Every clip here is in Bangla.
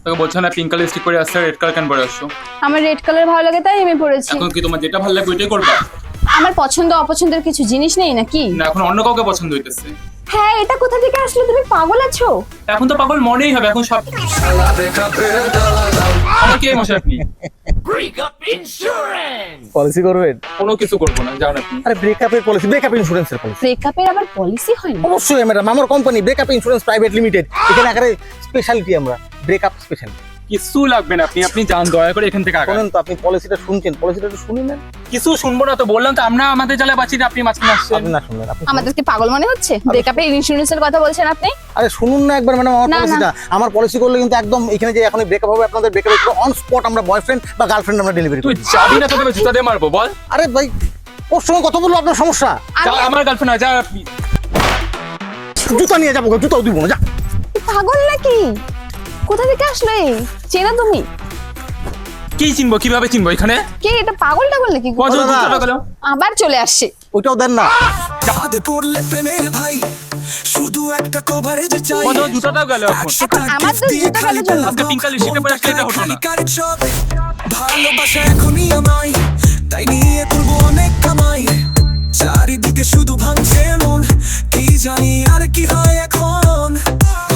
তোকে বলছো না পিঙ্ক কালার লিপস্টিক পরে আসছে, রেড কালার কেন পরে আসছো? আমার রেড কালার ভালো লাগে তাই আমি পরেছি। এখন কি তোমার যেটা ভালো লাগবে ওইটাই করবা? আমার পছন্দ অপছন্দের কিছু জিনিস নেই নাকি? না এখন অন্য কাউকে পছন্দ হইতেছে। হ্যাঁ, এটা কোথা থেকে আসলো? তুমি পাগল আছো? এখন তো পাগল মনেই হবে, এখন সব কে মশাই আপনি? পলিসি করবেন? কোনো কিছু করবো না, যাও না আপনি। আরে ব্রেকআপের পলিসি, ব্রেকআপ ইন্স্যুরেন্সের পলিসি। ব্রেকআপের আবার পলিসি হয় না? অবশ্যই ম্যাডাম, আমার company breakup insurance private limited, এখানে একেবারে স্পেশালিটি আমরা ব্রেকআপ স্পেশালিটি। কিছু লাগবে না, আপনি যান দয়া করে এখান থেকে আগান। শুনুন তো, আপনি পলিসিটা শুনছেন, পলিসিটা একটু শুনুন না। কিছু শুনবো না তো, বললাম তো আমরা আমাদের জ্বালা বাঁচি না, আপনি মাঝখানে আসছেন। আপনি না শুনলেন, আপনি আমাদেরকে পাগল মনে হচ্ছে? ব্রেকআপের ইন্স্যুরেন্সের কথা বলছেন আপনি? আরে শুনুন না একবার ম্যাডাম আমার না, না। পলিসিটা। আমার পলিসি করলে কিন্তু একদম এখানে যে এখন ব্রেকআপ হবে, আপনাদের ব্রেকআপ পুরো অন স্পট আমরা বয়ফ্রেন্ড বা গার্লফ্রেন্ড আমরা ডেলিভারি তুই করি। যাবি না, তোকে আমি জুতা দিয়ে মারবো, বল। আরে ভাই, ওর সঙ্গে কথা বললো আপনার সমস্যা? যা, আমি আমার গার্লফ্রেন্ড যা আপনি। জুতা নিয়ে যাবো, জুতাও দিব না, যা। পাগল নাকি? কোথা থেকে আসলো এই? চেনা তুমি? কি চিনবো, কিভাবে চিনবো এখানে? কে এটা? পাগল টাগল নাকি? কজন দাদা। জুতা গেল? আবার চলে আসছে। ওইটাও দেন না। কাঁধে পড়লে প্রেমের ভাই, শুধু একটা কভারেজ চাই। কজন জুতাটাও গেল এখন। এখন আমার তো জুতা গেল জন্য। আজকে পিঙ্ক কালার লিপস্টিক পরে আসলে এটা হতো না। ভালোবাসা এখনই আমায়, তাই নিয়ে করবো অনেক কামাই। চারিদিকে শুধু ভাঙছে মন, কি জানি আর কি হয় এখন।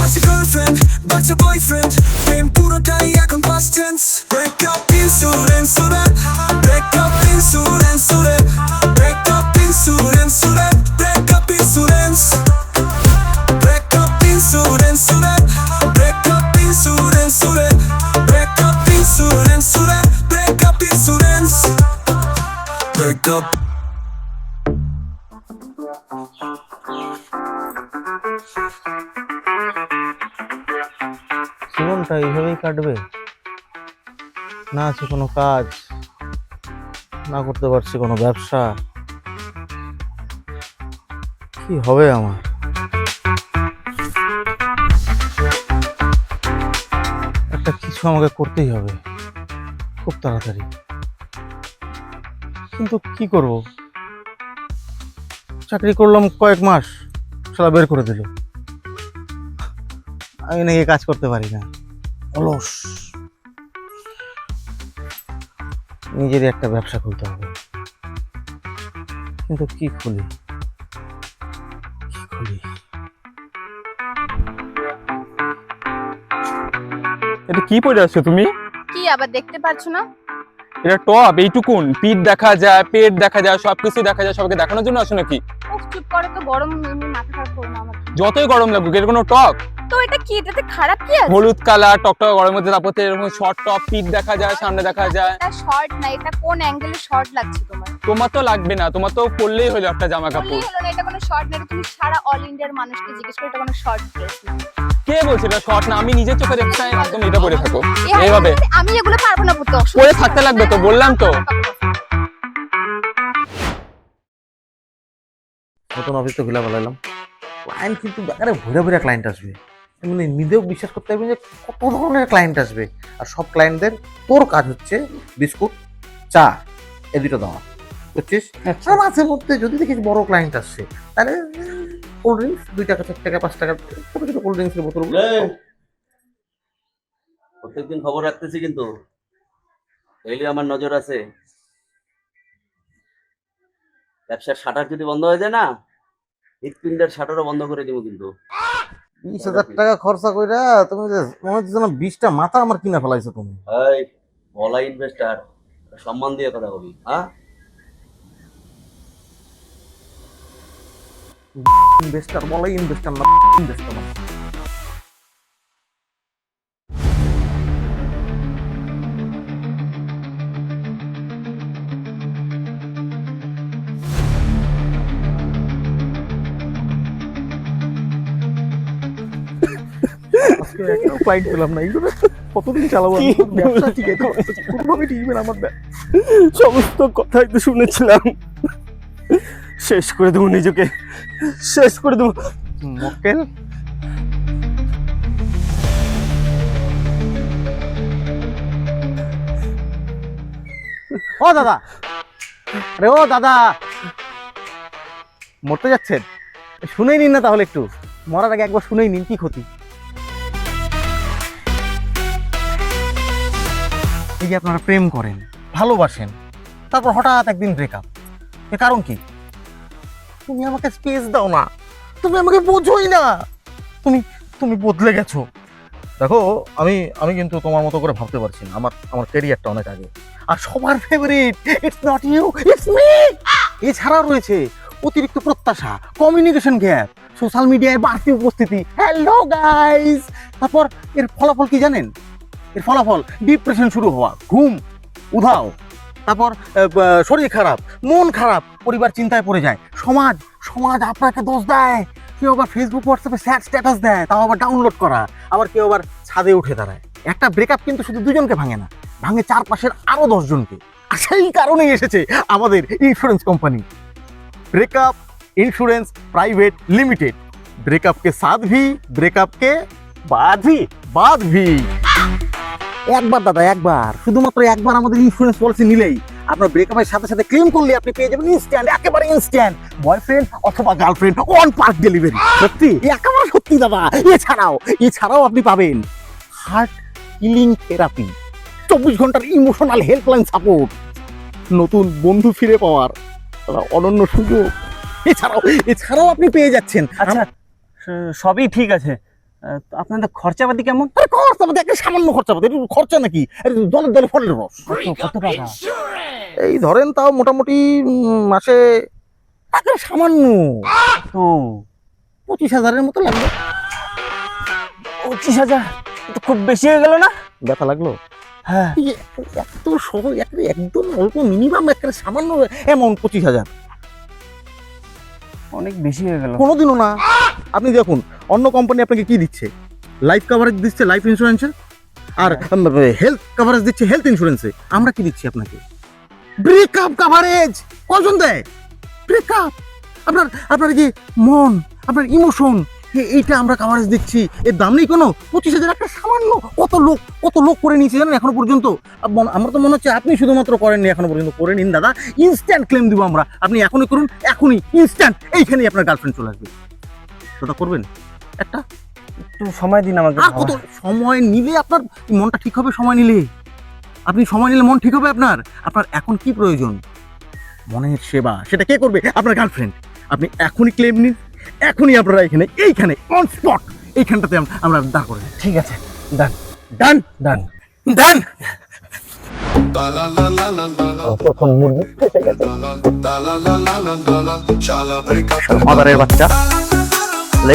আছে গার্লফ্রেন্ড, বাচ্চা বয়ফ্রেন্ড, প্রেম পুরোটাই এখন past tense. Breakup insurance, breakup insurance, breakup insurance, breakup insurance, breakup insurance, breakup insurance, breakup insurance, breakup insurance, breakup. জীবনটা এইভাবেই কাটবে? না আছে কোনো কাজ, না করতে পারছি কোনো ব্যবসা, কি হবে আমার? একটা কিছু আমাকে করতেই হবে খুব তাড়াতাড়ি, কিন্তু কি করব? চাকরি করলাম কয়েক মাস, সারা বের করে দিল। আমি নাকি কাজ করতে পারি না, অলস। নিজেরই একটা ব্যবসা খুলতে হবে, কিন্তু কি খুলি, কি খুলি? এটা কি পরে আসছো তুমি? কি আবার দেখতে পারছো না? এটা টপ, এইটুকুন পিঠ দেখা যায়, পেট দেখা যায়, সবকিছু দেখা যায়, সবাইকে দেখানোর জন্য আসো নাকি? উফ, চুপ করে তো, গরম এমনি মাথা খারাপ করো না আমার। যতই গরম লাগুক, এর কোনো টপ? তো এটা কি? এটাতে খারাপ কি আছে? হলুদ কালার টকটক গরমের মধ্যে, তারপর তো এরকম শর্ট টপ, পিঠ দেখা যায়, সামনে দেখা যায়। এটা শর্ট না, এটা কোন অ্যাঙ্গেলে শর্ট লাগছে তোমার? তোমার তো লাগবে না, তোমার তো পরলেই হলো একটা জামা বললেই কাপড়। হলো না, এটা কোনো শর্ট না। এটা তুমি সারা অল ইন্ডিয়ার মানুষকে জিজ্ঞেস করে, এটা কোনো শর্ট ড্রেস না। কে বলছে এটা শর্ট না? আমি নিজের চোখে দেখছি, একদম এটা পরে থাকো এই এইভাবে। আমি এগুলো পারবো না পড়তে, অসুবিধা পরে থাকতে লাগবে তো, বললাম তো। নতুন অফিস তো খুলে ফেলাইলাম, ক্লায়েন্ট কিন্তু আরে ভরে ভরে ক্লায়েন্ট আসবে, মানে নিজেও বিশ্বাস করতে পারবি যে কত ধরনের ক্লায়েন্ট আসবে। আর সব ক্লায়েন্টদের তোর কাজ হচ্ছে বিস্কুট, চা, এ দুটো দেওয়া, বুঝছিস? আর মাঝে মধ্যে যদি দেখিস বড় ক্লায়েন্ট আসছে, তাহলে কোল্ড ড্রিঙ্কস 2 টাকা 4 টাকা 5 টাকা ছোট ছোট কোল্ড ড্রিঙ্কসের বোতল। প্রত্যেকদিন খবর রাখতেছি, কিন্তু ডেইলি আমার নজর আছে। ব্যবসার শাটার যদি বন্ধ হয়ে যায় না, হৃৎপিণ্ডের শাটারও বন্ধ করে দিব কিন্তু। 20,000 টাকা খরচা কইরা তুমি যে মনে হচ্ছে যেন 20টা মাথা আমার কিনা ফেলাইছো তুমি। এই বলা ইনভেস্টার, সম্মান দিয়ে কথা বলি। হ্যাঁ, ইনভেস্টার বলে, ইনভেস্টার না, ইনভেস্টার না। আজকে একটাও ক্লায়েন্ট পেলাম না, এইগুলো কতদিন চালাবো আমি? ব্যবসা ঠিক আছে, কোনোভাবে টিকবে না আমার ব্যবসা। সমস্ত কথাই তো শুনেছিলাম, শেষ করে দেবো নিজেকে, শেষ করে দেবো। মক্কেল, ও দাদা, আরে ও দাদা, মরতে যাচ্ছেন? শুনেই নিন না তাহলে, একটু মরার আগে একবার শুনেই নিন, কি ক্ষতি। এই যে আপনারা প্রেম করেন, ভালোবাসেন, তারপর হঠাৎ একদিন ব্রেকআপ, এর কারণ কি? তুমি আমাকে স্পেস দাও না, তুমি আমাকে বোঝোই না, তুমি তুমি বদলে গেছো। দেখো আমি কিন্তু তোমার মতো করে ভাবতে পারছি না, আমার ক্যারিয়ারটা অনেক আগে। আর সবার favourite, it's not you, it's me. এছাড়াও রয়েছে অতিরিক্ত প্রত্যাশা, কমিউনিকেশন গ্যাপ, সোশ্যাল মিডিয়ায় বাড়তি উপস্থিতি। হ্যালো গাইস, তারপর এর ফলাফল কি জানেন? এর ফলাফল ডিপ্রেশন শুরু হওয়া, ঘুম উধাও, তারপর শরীর খারাপ, মন খারাপ, পরিবার চিন্তায় পড়ে যায়, সমাজ আপনাকে দোষ দেয়। কেউ আবার ফেসবুক হোয়াটসঅ্যাপে স্যাড স্ট্যাটাস দেয়, তাও আবার ডাউনলোড করা। আবার কেউ আবার ছাদে উঠে দাঁড়ায়। একটা ব্রেকআপ কিন্তু শুধু দুজনকে ভাঙে না, ভাঙে চারপাশের আরো 10 জনকে। আর সেই কারণেই এসেছে আমাদের insurance company, breakup insurance private limited. Breakup के साथ भी, ब्रेकअप के बाद भी। একবার দাদা, একবার, শুধুমাত্র একবার আমাদের ইন্স্যুরেন্স পলিসি নিলেই আপনার ব্রেকআপের সাথে সাথে ক্লেম করলে আপনি পেয়ে যাবেন ইনস্ট্যান্ট, একেবারে ইনস্ট্যান্ট বয়ফ্রেন্ড অথবা গার্লফ্রেন্ড অন পার্ক ডেলিভারি। সত্যি, একেবারে সত্যি দাদা। এছাড়াও আপনি পাবেন হার্ট হিলিং থেরাপি, 24 ঘন্টার ইমোশনাল হেল্পলাইন সাপোর্ট, নতুন বন্ধু ফিরে পাওয়ার অনন্য সুযোগ। এছাড়াও আপনি পেয়ে যাচ্ছেন। আচ্ছা, সবই ঠিক আছে, আপনাদের খরচাপাতি কেমন? খরচাপাতি একটা সামান্য খরচাপাতি, এটা খরচা নাকি? জলের দলে ফলের রস। কত টাকা? এই ধরেন তাও মোটামুটি মাসে একটা সামান্য ও 25,000-এর মতো লাগবে। 25,000 তো খুব বেশি হয়ে গেল না? ব্যথা লাগলো? হ্যাঁ, এত সহজ, একদম অল্প, মিনিমাম একটা সামান্য অ্যামাউন্ট 25,000। অনেক বেশি হয়ে গেল। কোনোদিনও না। আপনি দেখুন অন্য কোম্পানি আপনাকে কি দিচ্ছে, লাইফ কভারেজ দিচ্ছে লাইফ ইন্স্যুরেন্সে, আর হেলথ কভারেজ দিচ্ছে হেলথ ইন্স্যুরেন্সে। আমরা কি দিচ্ছি আপনাকে? Breakup coverage. কজন দেয়? ব্রেকআপ, আপনার যে মন, আপনার ইমোশন, এইটা আমরা কভারেজ দিচ্ছি। এর দাম নেই কোনো। 25,000 একটা সামান্য। কত লোক করে নিয়েছে জানেন এখনো পর্যন্ত? আমার তো মনে হচ্ছে আপনি শুধুমাত্র করেননি এখনো পর্যন্ত। করে নিন দাদা, ইনস্ট্যান্ট ক্লেম দিব আমরা। আপনি এখনই করুন, এখনই ইনস্ট্যান্ট। এইখানেই আপনার গার্লফ্রেন্ড চলে আসবে। সেটা করবেন? একটা একটু সময় দিন আমাকে। আর কত সময় নিলে আপনার মনটা ঠিক হবে? সময় নিলে আপনি সময় নিলে মন ঠিক হবে আপনার। আপনার এখন কি প্রয়োজন? মনের সেবা। সেটা কে করবে? আপনার গার্লফ্রেন্ড। আপনি এখনই ক্লেম নিন, এখনই আপনারা এইখানে অন স্পট এইখানটাতে আমরা দাঁড় করে। ঠিক আছে, ডান। প্রথম মুরগি মাদারের বাচ্চা।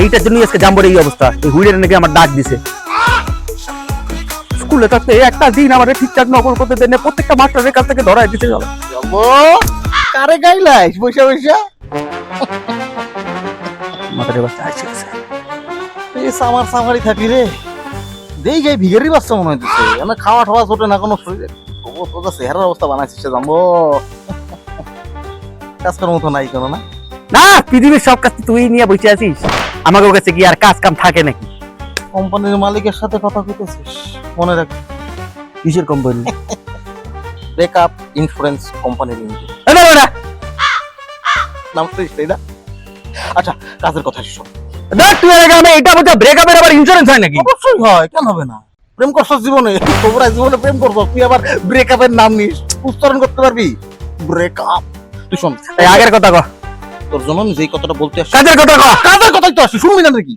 এইটার জন্যই আজকে জাম্বরের এই অবস্থা। এই হুইলের নাকি আমার ডাক দিছে। স্কুলে থাকতে একটা দিন আমার ঠিকঠাক নকল করতে দেন না, প্রত্যেকটা মাস্টারের কাছ থেকে ধরাই দিতে গেল। কারে গাইলাইস বসে মাদারের বাচ্চা আসছে। এই সামারি থাকি রে, দেই গাই ভিখারি বাচ্চা মনে হইতেছে। আমার খাওয়া ঠাওয়া ছোটে না কোনো, শরীরে তোর চেহারার অবস্থা বানাইছিস জানবো। কাজ করার মতো নাই কোনো না? না, পৃথিবীর সব কাজ তুই নিয়ে বসে আছিস, আমাকে কাছে কি আর কাজ কাম থাকে নাকি? কোম্পানির মালিকের সাথে কথা কইতেছিস, মনে রাখ। কিসের company? Breakup insurance company limited. নাম তো তাই না? আচ্ছা, কাজের কথা শোন। তুই আগে আমি এটা বলতে ব্রেকআপের আবার ইন্স্যুরেন্স হয় নাকি? অবশ্যই হয়, কেন হবে না? প্রেম করছস জীবনে, তোমরা জীবনে প্রেম করছস, তুই আবার ব্রেকআপের নাম নিস, উচ্চারণ করতে পারবি? ব্রেকআপ। তুই শোন, এই আগের কথা কহ। তোর জন্য আমি যেই কথাটা বলতে আসছি, কাজের কথা কহ। কাজের কথাই তো আসি, শুনবি না নাকি?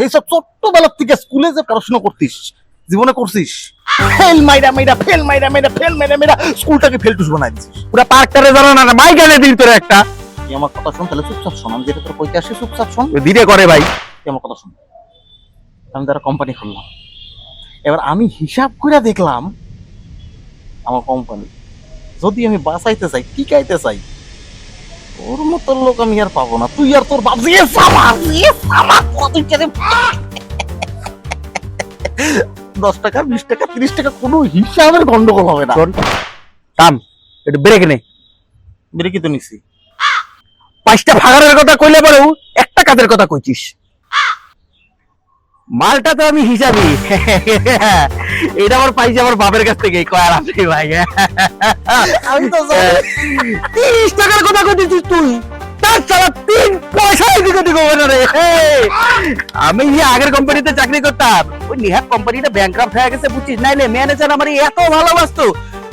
এইসব ছোট্টবেলার থেকে স্কুলে যে পড়াশোনা করতিস, জীবনে করছিস, ফেল মাইরা স্কুলটাকে ফেলটুস বানাই দিছিস। পুরো পার্কটারে জানা না মাই গেলে দিন তোর একটা। তুই আমার কথা শোন, তাহলে চুপচাপ শোন। আমি যেটা তোর কইতে আসি চুপচাপ শোন। ধীরে করে ভাই। তুই আমার কথা শোন। আমি তারা কোম্পানি খুললাম। এবার আমি হিসাব করে দেখলাম আমার কোম্পানি যদি আমি বাঁচাইতে চাই, টিকাইতে চাই, ওর মতো লোক আমি আর পাবো না। তুই আর তোর বাপ 10 টাকা 20 টাকা 30 টাকা কোনো হিসাবের গন্ডগোল হবে না। কাম একটু ব্রেক নে। ব্রেকই তো নিছি। 5টা ভাগারের কথা কইলে বলেও একটা কাজের কথা কইছিস। মালটা তো আমি হিসাবই। এটা আমার পাইছি আমার বাপের কাছ থেকে, কয়ার আছে ভাই। আমি তো 30 টাকার কথা কইছিস তুই, সালা 3 পয়সা এদিকে ওদিকে হবে না রে। আমি যে আগের কোম্পানিতে চাকরি করতাম, ওই নিহাত কোম্পানিটা ব্যাংকরাপ্ট হয়ে গেছে বুঝছিস, নাইলে ম্যানেজার আমার এত ভালোবাসতো।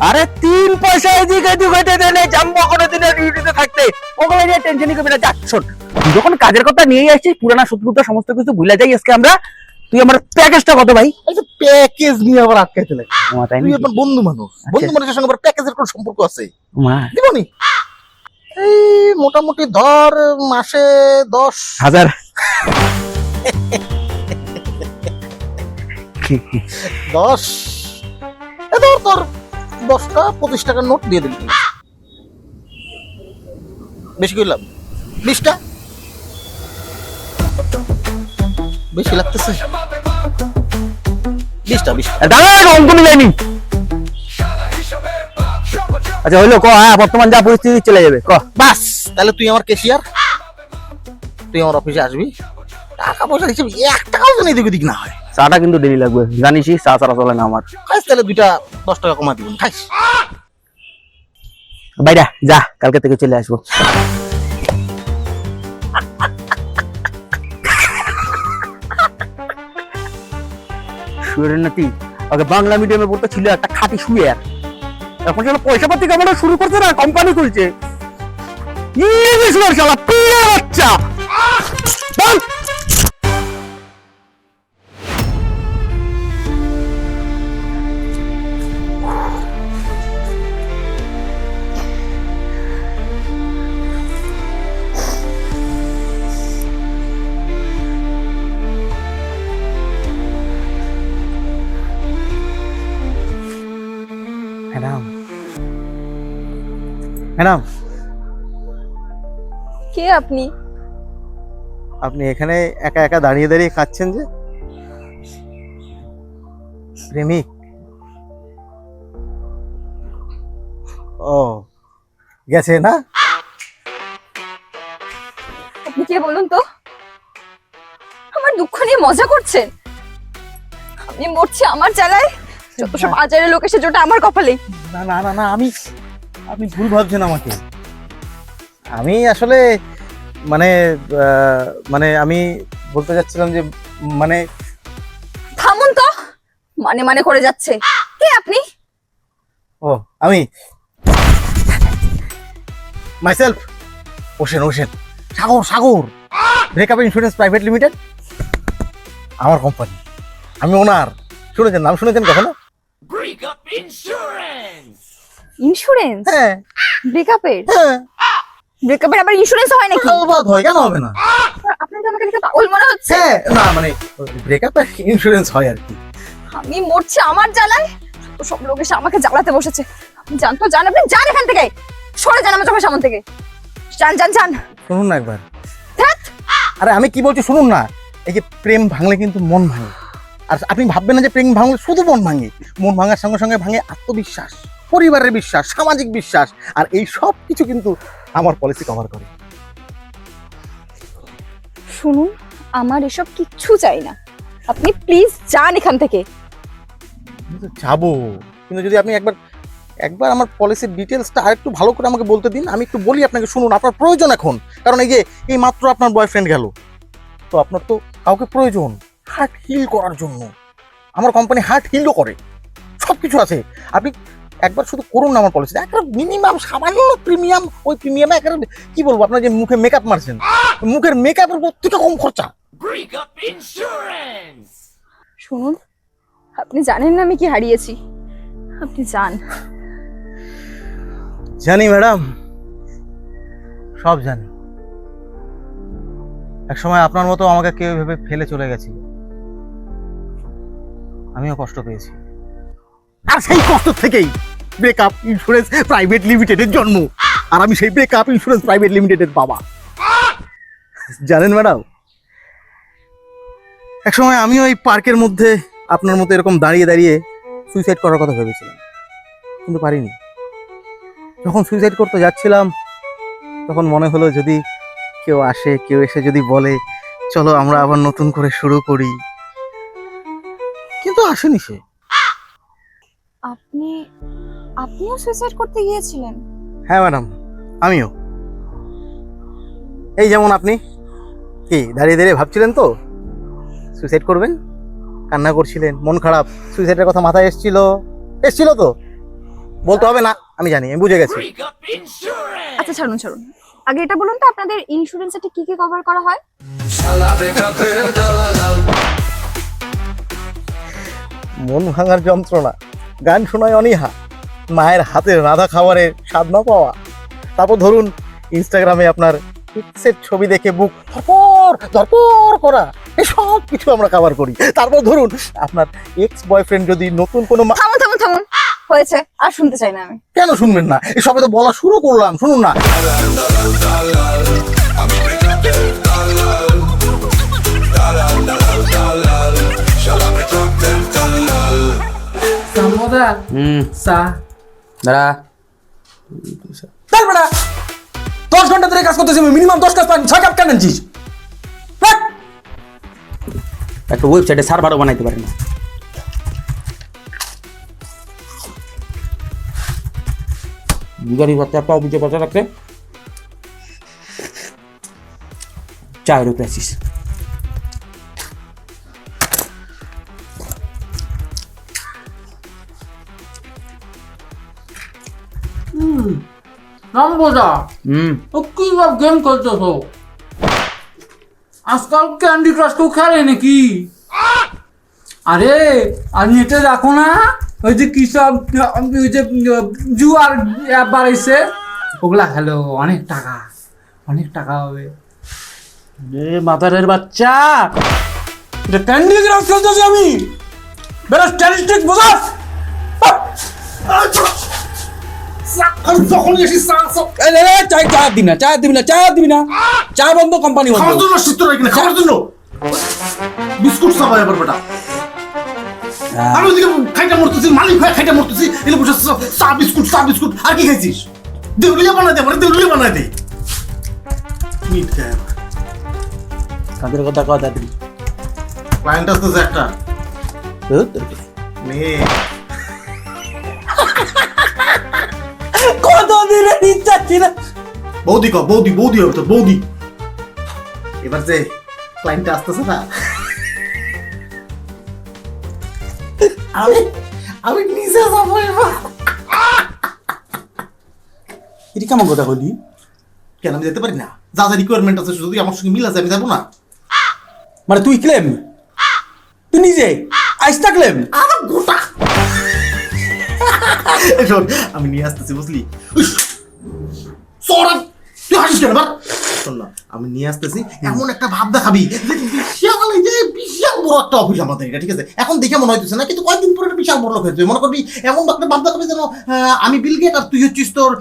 আরে 3 পয়সা এদিকে ওদিকে হইতে দেনে জাম্বো করে দিনে ডিউটিতে থাকতে, ওগুলো নিয়ে টেনশনই করবি না। যাক শোন, তুই যখন কাজের কথা নিয়ে আসছিস, পুরানা শত্রুতা সমস্ত কিছু ভুলে যাই আজকে আমরা। তুই আমার প্যাকেজটা কত ভাই? এই যে প্যাকেজ নিয়ে আবার আটকাইতে লাগে, তাই তুই আপনার বন্ধু মানুষ, বন্ধু মানুষের সঙ্গে আবার প্যাকেজের কোন সম্পর্ক আছে? মা দিবনি এই মোটামুটি ধর মাসে 10,000 10 এ ধর তোর 10টা 25 টাকার নোট দিয়ে দিবি। বেশি কইলাম 20টা বেশি লাগতেছে। 20টা দাঁড়া, অঙ্ক মিলাইনি। আচ্ছা হইলো ক, হ্যাঁ বর্তমান যা পরিস্থিতি চলে যাবে ক। বাস, তাহলে তুই আমার ক্যাশিয়ার, তুই আমার অফিসে আসবি, টাকা পয়সা হিসেবে 1 টাকাও যেন এদিক ওদিক না হয়। চাটা কিন্তু দেরি লাগবে, জানিসই চা ছাড়া চলে না আমার। খাইস তাহলে 2টা 10 টাকা কমা দিবি, খাইস। বাইরা যা, কালকে থেকে চলে আসবো। শুয়ের নাতি আগে বাংলা মিডিয়ামে পড়তে ছিল, একটা খাঁটি শুয়ের। এখন যেন পয়সা পাতি কামানো শুরু করছে না, কোম্পানি খুলছে। ইংলিশ শালা পিয়া বাচ্চা। বল। ম্যাডাম, ম্যাডাম কে আপনি? আপনি এখানে একা একা দাঁড়িয়ে দাঁড়িয়ে খাচ্ছেন যে? প্রেমিক? ও গেছে না? আপনি কে বলুন তো? আমার দুঃখ নিয়ে মজা করছেন? আমি মরছি আমার জ্বালায়, যত সব আজারের লোক এসে জোটা আমার কপালে। না না না না, আপনি ভুল ভাবছেন আমাকে। আমি আসলে মানে আমি বলতে যাচ্ছিলাম যে মানে। থামুন তো, মানে মানে করে যাচ্ছে। কে আপনি? ও আমি মাইসেলফ ওশেন সাগর ব্রেকআপ ইন্স্যুরেন্স প্রাইভেট লিমিটেড, আমার কোম্পানি, আমি ওনার। শুনেছেন নাম, শুনেছেন কখনো? ইন্স্যুরেন্স? হ্যাঁ ব্রেকআপের? হ্যাঁ, ব্রেকআপের আবার ইন্স্যুরেন্স হয় নাকি? আলবাত হয়, কেন হবে না? আপনার তো আমাকে দেখে পাগল মনে হচ্ছে। হ্যাঁ, না মানে ব্রেকআপের ইন্স্যুরেন্স হয় আর কি। আমি মরছি আমার জ্বালায়, তো সব লোক এসে আমাকে জ্বালাতে বসেছে। আপনি জান তো, জান, আপনি যান এখান থেকে, সরে যান আমার চোখের সামনে থেকে। যান যান যান। শুনুন না একবার। ধ্যাৎ। আরে আমি কি বলছি শুনুন না। এই যে প্রেম ভাঙলে কিন্তু মন ভাঙে, আর আপনি ভাববেন না যে প্রেম ভাঙলে শুধু মন ভাঙে। মন ভাঙার সঙ্গে সঙ্গে ভাঙে আত্মবিশ্বাস, পরিবারের বিশ্বাস, সামাজিক বিশ্বাস, আর এই সব কিছু কিন্তু আমার পলিসি কভার করে। শুনুন, আমার এসব কিচ্ছু চাই না, আপনি প্লিজ যান এখান থেকে। যাবো, কিন্তু যদি আপনি একবার আমার পলিসির ডিটেলসটা আরেকটু ভালো করে আমাকে বলতে দিন। আমি একটু বলি আপনাকে, শুনুন। আপনার প্রয়োজন এখন, কারণ এই মাত্র আপনার বয়ফ্রেন্ড গেল, তো আপনার তো কাউকে প্রয়োজন হার্ট হিল করার জন্য। আমার কোম্পানি হার্ট হিলও করে, সব কিছু আছে। আপনি একবার শুধু করুন না আমার পলিসি। একটা মিনিমাম সামান্য প্রিমিয়াম, ওই প্রিমিয়ামে একটা কি বলবো, আপনার যে মুখে মেকআপ মারছেন, মুখের মেকআপের প্রত্যেকটা কম খরচা। শুনুন, আপনি জানেন না আমি কি হারিয়েছি, আপনি যান। জানি ম্যাডাম, সব জানি। এক সময় আপনার মতো আমাকে কেউ ভেবে ফেলে চলে গেছিল, আমিও কষ্ট পেয়েছি, আর সেই কষ্ট থেকেই ব্রেকআপ ইন্স্যুরেন্স প্রাইভেট লিমিটেডের জন্ম। আর আমি সেই ব্রেকআপ ইন্স্যুরেন্স প্রাইভেট লিমিটেডের বাবা। জানেন ম্যাডাম, এক সময় আমিও এই পার্কের মধ্যে আপনার মতো এরকম দাঁড়িয়ে দাঁড়িয়ে সুইসাইড করার কথা ভেবেছিলাম, কিন্তু পারিনি। যখন সুইসাইড করতে যাচ্ছিলাম, তখন মনে হলো যদি কেউ এসে যদি বলে চলো আমরা আবার নতুন করে শুরু করি, কিন্তু আসেনি সে। আপনিও সুইসাইড করতে গিয়েছিলেন? হ্যাঁ ম্যাডাম, আমিও। এই যেমন আপনি কি দাঁড়িয়ে দাঁড়িয়ে ভাবছিলেন তো সুইসাইড করবেন, কান্না করছিলেন, মন খারাপ, সুইসাইডের কথা মাথায় এসছিল তো, বলতে হবে না, আমি জানি, আমি বুঝে গেছি। আচ্ছা ছাড়ুন ছাড়ুন, আগে এটা বলুন তো আপনাদের ইন্স্যুরেন্সে ঠিক কি কি কভার করা হয়? মন ভাঙার যন্ত্রণা, গান শোনায় অনীহা, মায়ের হাতের রাধা খাবারের স্বাদ না পাওয়া, তারপর ধরুন ইনস্টাগ্রামে আপনার এক্সের ছবি দেখে বুক ধরপর করা, এসব কিছু আমরা কভার করি। তারপর ধরুন আপনার এক্স বয়ফ্রেন্ড যদি নতুন কোনো থামুন থামুন থামুন, হয়েছে, আর শুনতে চাই না আমি। কেন শুনবেন না? এসবে তো বলা শুরু করলাম, শুনুন না। দাঁড়া, 10 ঘন্টা ধরে কাজ করতেছি, মিনিমাম 10 কাজ পাই, 6 কাপ কেন আনছিস? একটা ওয়েবসাইটে সার্ভারও বানাইতে পারে না। বিগাড়ি বাচ্চা পাও বুঝে বাচ্চা রাখতে 4 রুপিয়া আসিস। রামবোদা ও কি সব গেম খেলছো তো? আজকাল ক্যান্ডি ক্রাশ কেউ খেলে নাকি? আরে আর নেটে দেখো না, ওই যে কি সব ওই যে জুয়ার অ্যাপ বাড়াইছে, ওগুলা খেলো, অনেক টাকা হবে। মাদারের বাচ্চা, এটা ক্যান্ডি ক্রাশ খেলতেছি আমি, বেলা স্ট্যাটিস্টিক বোঝাস? যখন এসে চা দিবি না, চা বন্ধ, কোম্পানি বন্ধ। খাওয়ার জন্য শীত রাখি না, খাওয়ার জন্য বিস্কুট সাবাই আবার বেটা। আমি ওদিকে খাইটা মরতেছি, মালিক হয়ে খাইটা মরতেছি, এলে বসে চা বিস্কুট আর কি খাইছিস? দেউলিয়া বানাই দে মিট খায়। কাদের কথা কথা দিবি? ক্লায়েন্ট আসতেছে একটা মেয়ে, কত দিনে নিচ্ছি না। বৌদি বৌদি হবে তোর বৌদি। এবার যে ক্লায়েন্ট আসতেছে না, আমি নিজে যাবো এবার। এটি কেমন কথা বলি? কেন আমি যেতে পারি না? যা রিকোয়ারমেন্ট আছে যদি আমার সঙ্গে মিল আছে আমি যাবো না। মানে তুই ক্লেম, তুই নিজে আইসটা ক্লেম? আমার গোটা শোন, আমি নিয়ে আসতেছি বুঝলি? তুই হাসিস কেন? শোন না, আমি নিয়ে আসতেছি, এমন একটা ভাব দেখাবি বিশাল বড় একটা অফিস আমাদের এটা, ঠিক আছে? এখন দেখে মনে হইতেছে না, কিন্তু কয়েকদিন পরে একটা বিশাল বড় লোক হয়ে যাবে। মনে করবি এমন একটা ভাব দেখাবি যেন আমি বিল গেট আর তুই হচ্ছিস তোর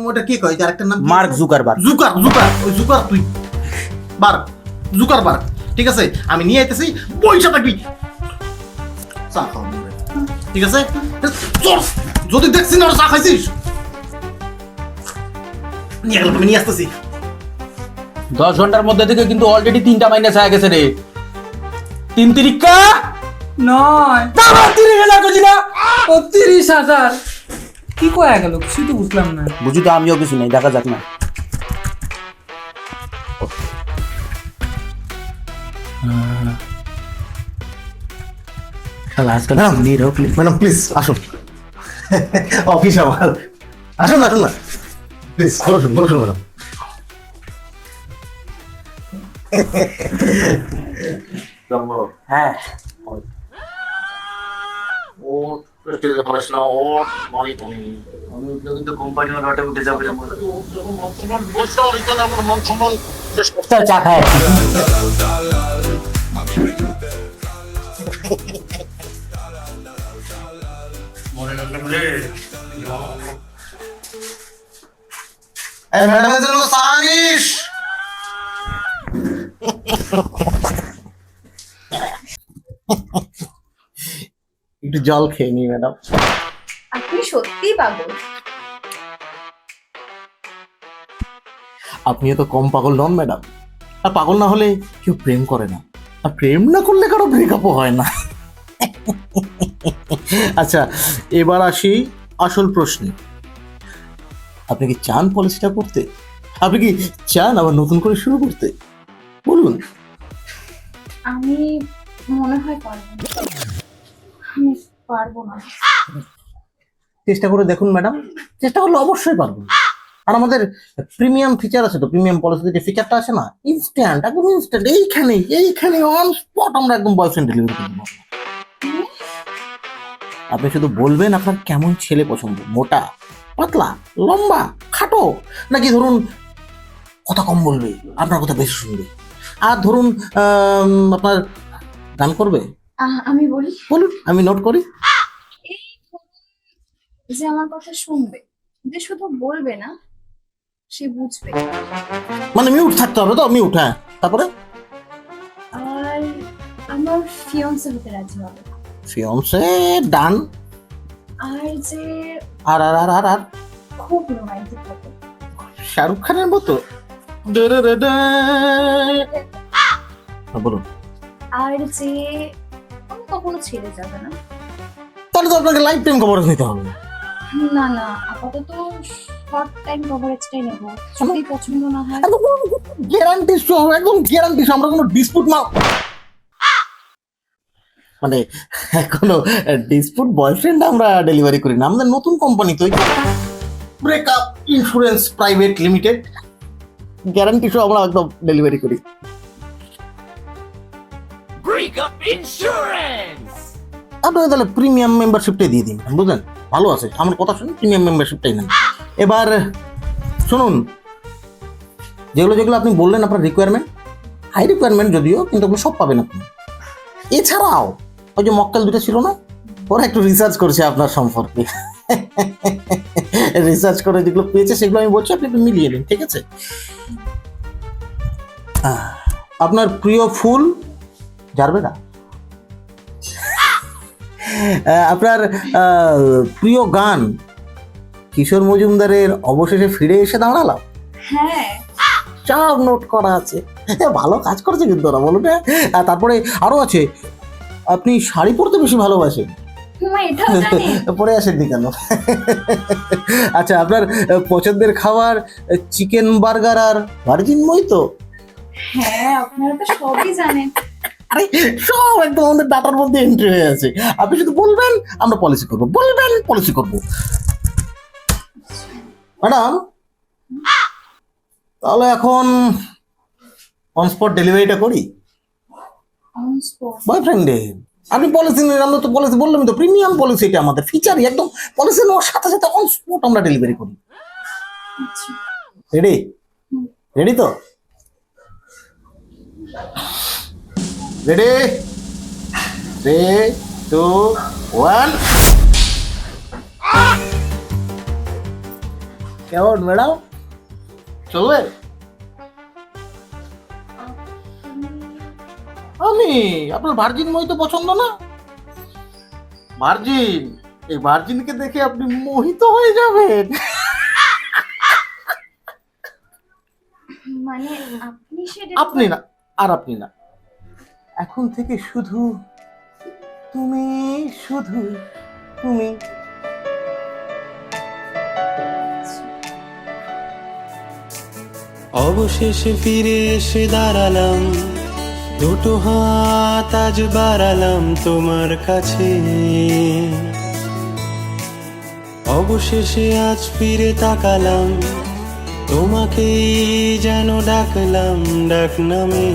ওটা কে কয়, আরেকটার নাম মার্ক জুকারবার্গ। তুই জুকারবার্গ, ঠিক আছে? আমি নিয়ে আইতেছি, পয়সা থাকবি, চা খাওয়া, ঠিক আছে? যদি দেখছি না চা খাইছিস নিয়ে গেলাম, আমি নিয়ে আসতেছি। 10 ঘন্টার মধ্যে থেকে কিন্তু অলরেডি 3টা মাইনাস হয়ে গেছে রে। 3 তিরিকা নয়, 30,000 করছি না, 30,000 কি কয়া গেল? কিছু তো বুঝলাম না। বুঝি তো আমিও কিছু নাই, দেখা যাক না। আজকাল ম্যাডাম প্লিজ আসুন, অফিস আমার, আসুন না প্লিজ, বসুন ম্যাডাম। হ্যাঁ, চা খায়। ম্যাডামের জন্য চা আনিস। একটু জল খেয়ে নি ম্যাডাম। আপনি সত্যি পাগল। আপনিও তো কম পাগল নন ম্যাডাম। আর পাগল না হলে কেউ প্রেম করে না, আর প্রেম না করলে কারো ব্রেকআপও হয় না। আচ্ছা, এবার আসি আসল প্রশ্নে। আপনি কি চান পলিসিটা করতে? আপনি কি চান আবার নতুন করে শুরু করতে? বলুন। আমি মনে হয় পারবো না। আমি পারবো না। চেষ্টা করে দেখুন ম্যাডাম, চেষ্টা করলে অবশ্যই পারবেন। আর আমাদের প্রিমিয়াম ফিচার আছে তো, প্রিমিয়াম পলিসিতে যে ফিচারটা আছে না, ইনস্ট্যান্ট, একদম ইনস্ট্যান্ট, এইখানে অন স্পট আমরা একদম বয়ফ্রেন্ড ডেলিভারি করে দেবো। আপনি শুধু বলবেন আপনার কেমন ছেলে পছন্দ, মোটা, পাতলা, লম্বা, খাটো, নাকি ধরুন কথা কম বলবে, আপনার কথা বেশি শুনবে, আর ধরুন আপনার গান করবে। আমি বলি, বলুন, আমি নোট করি। এই যে আমার কথা শুনবে, যে শুধু বলবে না, সে বুঝবে। মানে মিউট থাকতে হবে তো, মিউট, হ্যাঁ। তারপরে আর আমার ফিয়ন্সে হতে রাজি হবে। ফিয়ন্সে ডান। আর যে আর আর আর আর আর খুব রোমান্টিক হবে। শাহরুখ খানের মতো। বলুন। আর যে আমি কখনো ছেড়ে যাবে না। তাহলে তো আপনাকে লাইফ টাইম কভারেজ নিতে হবে। না না, আপাতত শর্ট টাইম কভারেজটাই নেব। যদি পছন্দ না হয়, গ্যারান্টি সহ, একদম গ্যারান্টি সহ, আমরা কোনো ডিসপুট মানে কোনো ডিসপুট বয়ফ্রেন্ড আমরা ডেলিভারি করি না। আমাদের নতুন কোম্পানি তো, breakup insurance private limited, guarantee সহ আমরা একদম ডেলিভারি করি। আপনাকে তাহলে প্রিমিয়াম মেম্বারশিপটাই দিয়ে দিন, বুঝলেন? ভালো আছে, আমার কথা শুনুন, প্রিমিয়াম মেম্বারশিপটাই নেন। এবার শুনুন, যেগুলো যেগুলো আপনি বললেন আপনার রিকোয়ারমেন্ট, হাই রিকোয়ারমেন্ট যদিও, কিন্তু ওগুলো সব পাবেন আপনি। এছাড়াও ওই যে মক্কেল দুটো ছিল না, ওরা একটু রিসার্চ করেছে আপনার সম্পর্কে। রিসার্চ করে যেগুলো পেয়েছে সেগুলো আমি বলছি, আপনি একটু মিলিয়ে নিন, ঠিক আছে? আপনার প্রিয় ফুল জারবেরা, আপনার প্রিয় গান কিশোর মজুমদারের অবশেষে ফিরে এসে দাঁড়ালাম, হ্যাঁ সব নোট করা আছে। ভালো কাজ করেছে কিন্তু ওরা, বলুন। তারপরে আরো আছে, আপনি শাড়ি পরতে বেশি ভালোবাসেন, এটাও জানি। পরে আসেননি কেন? আচ্ছা, আপনার পছন্দের খাবার চিকেন বার্গার আর ভার্জিন মইতো। হ্যাঁ, আপনারা তো সবই জানেন। আরে সব একদম আমাদের ডাটার মধ্যে এন্ট্রি হয়ে আছে। আপনি শুধু বলবেন, আমরা পলিসি করবো, বলবেন পলিসি করবো। ম্যাডাম, তাহলে এখন অন স্পট ডেলিভারিটা করি অন স্পট। বয়ফ্রেন্ডে। আপনি পলিসি নিয়ে, আমরা তো পলিসি বললাম তো, প্রিমিয়াম পলিসি, এটা আমাদের ফিচারই, একদম পলিসি নেওয়ার সাথে সাথে অন স্পট আমরা ডেলিভারি করি। আচ্ছা, রেডি? রেডি তো? রেডি? 3, 2, 1। কেমন ম্যাডাম, চলবে? আমি আপনার ভার্জিন মই তো পছন্দ না? ভার্জিন, এই ভার্জিনকে দেখে আপনি মোহিত হয়ে যাবেন। মানে আপনি সেটা আপনি না, আর আপনি না, এখন থেকে শুধু তুমি, শুধু তুমি। অবশেষে ফিরে এসে দাঁড়ালাম, দুটো হাত আজ বাড়ালাম তোমার কাছে। অবশেষে আজ ফিরে তাকালাম, তোমাকেই যেন ডাকলাম ডাক নামে।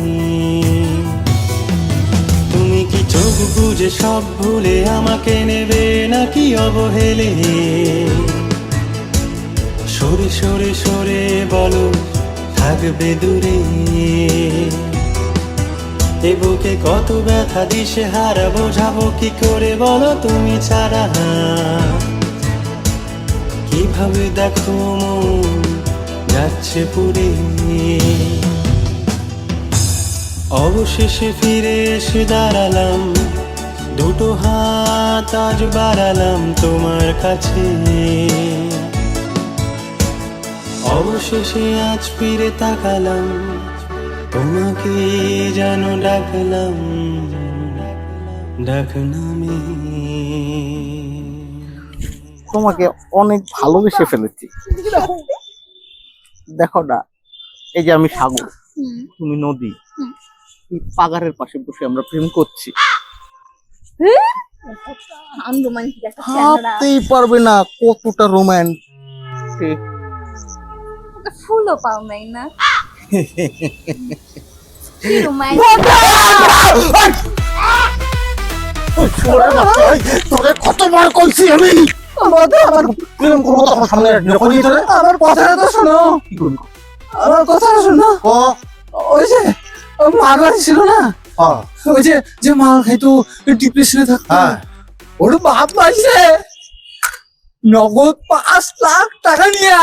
তুমি কি চোখ বুঝে সব ভুলে আমাকে নেবে, নাকি অবহেলে? সরে সরে সরে বলো, থাকবে দূরে। এ বুকে কত ব্যথা দিশে হারা, বোঝাবো কি করে বলো তুমি ছাড়া? কিভাবে দেখো মন যাচ্ছে পুরে। অবশেষে ফিরে এসে দাঁড়ালাম, দুটো হাত আজ বাড়ালাম তোমার কাছে। অবশেষে আজ ফিরে তাকালাম, তোমাকে যেন ডাকলাম ডাক নামে। তোমাকে অনেক ভালোবেসে ফেলেছি। দেখো না, এই যে আমি সাগর, তুমি নদী, এই পাগারের পাশে বসে আমরা প্রেম করছি। আমি রোমান্টিক একটা চেহারা ভাবতেই পারবে না কতটা রোম্যান্টিক। ফুলও পাও নাই না কি রোমান্টিক তোকে কতবার কইছি আমি প্রেম করবো, তখন সামনে যখনই চলে আমার কথাটা তো শোনো, কি করবি? আমার কথাটা শোনো। ও ওই যে মার বাড়ি ছিল না, হ্যাঁ ওই যে যে মাল খাইতো, ডিপ্রেশনে থাকতো, হ্যাঁ ওর বাপ পাইছে নগদ 5 লাখ টাকা নিয়া।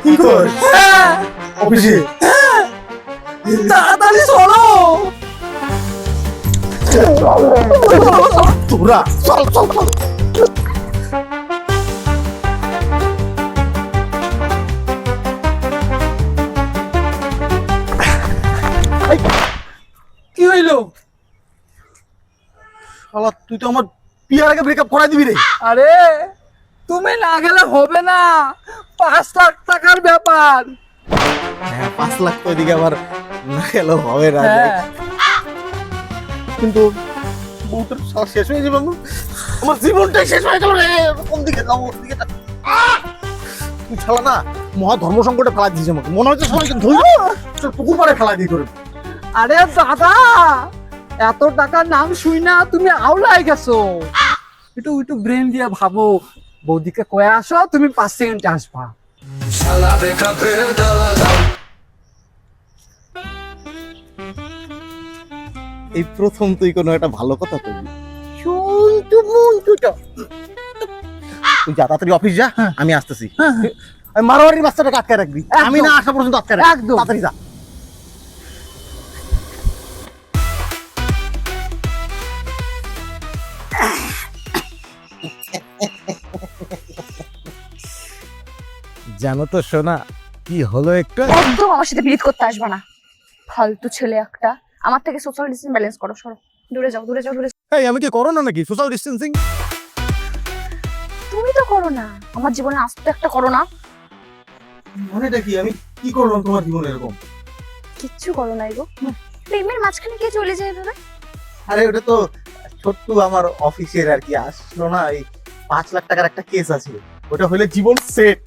কি কর হ্যাঁ, অফিসে? তাড়াতাড়ি চলো। তোরা চল চল চল। কি হইলো? শালা তুই তো আমার বিয়ার আগে ব্রেকআপ করাই দিবি রে। আরে তুমি না গেলে হবে না, 5 লাখ টাকার ব্যাপার। হ্যাঁ 5 লাখ তো এদিকে আবার না গেলেও হবে না। হ্যাঁ, কিন্তু বউটার শ্বাস শেষ হয়ে যাবে, আমার জীবনটাই শেষ হয়ে গেল রে। কোন দিকে যাবো, ওর দিকে তুই ছাড়া না মহা ধর্ম সংকটে ফেলা দিয়েছে আমাকে। মনে হচ্ছে সবাইকে ধরে পুকুর পাড়ে ফেলা দিয়ে করে। আরে দাদা, এত টাকার নাম শুই না তুমি আউলাই গেছো। একটু একটু ব্রেন দিয়ে ভাবো, বৌদিকে কয়ে আসো, তুমি 5 সেকেন্ডে আসবা। এই প্রথম তুই কোনো একটা ভালো কথা কইবি। তুই যা তাড়াতাড়ি অফিস যা, আমি আসতেছি। আমি মারোয়ারির বাচ্চাটাকে আটকে রাখবি, আমি না আসা পর্যন্ত আটকে রাখবি। একদম। তাড়াতাড়ি যা। জানো তো সোনা, কি হলো একটা? একদম আমার সাথে বিরিত করতে আসবে না, ফালতু ছেলে একটা। আমার থেকে সোশ্যাল ডিস্টেন্স ব্যালেন্স করো, সরো দূরে যাও দূরে যাও দূরে যাও। এই আমি কি করোনা নাকি সোশ্যাল ডিস্টেন্সিং? তুমি তো করো না, আমার জীবনে আস্তে একটা করো না। মানেটা কি? আমি কি করলাম তোমার জীবনে এরকম? কিচ্ছু করো নাই গো, প্রেমের মাঝখানে কে চলে যায় এভাবে? আরে ওটা তো ছোট্ট আমার অফিসের আর কি, আসলো না এই 5 লাখ টাকার একটা কেস আছে, ওটা হলে জীবন সেট।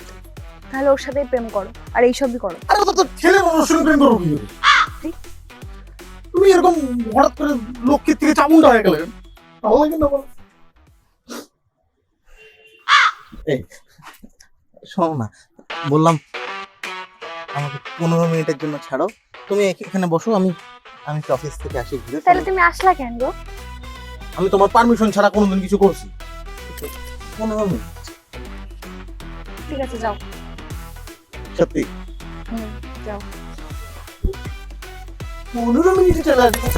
তাহলে ওর সাথে প্রেম করো আর এইসবই করো। আরে ওটা তো ছেলে মানুষ, প্রেম করবো কি করে? তুমি এরকম হঠাৎ করে লক্ষ্মীর থেকে চামুন্ডা হয়ে গেলে ভালো লাগে না বল? এই শোনো না, বললাম আমাকে 15 মিনিটের জন্য ছাড়ো, তুমি এখানে বসো, আমি অফিস থেকে আসি ঘুরে। তাহলে তুমি আসলা কেন গো? আমি তোমার পারমিশন ছাড়া কোনোদিন কিছু করছি? 15 মিনিট। ঠিক আছে যাও। সত্যি যাও। 15 মিনিটে চলে আসবো।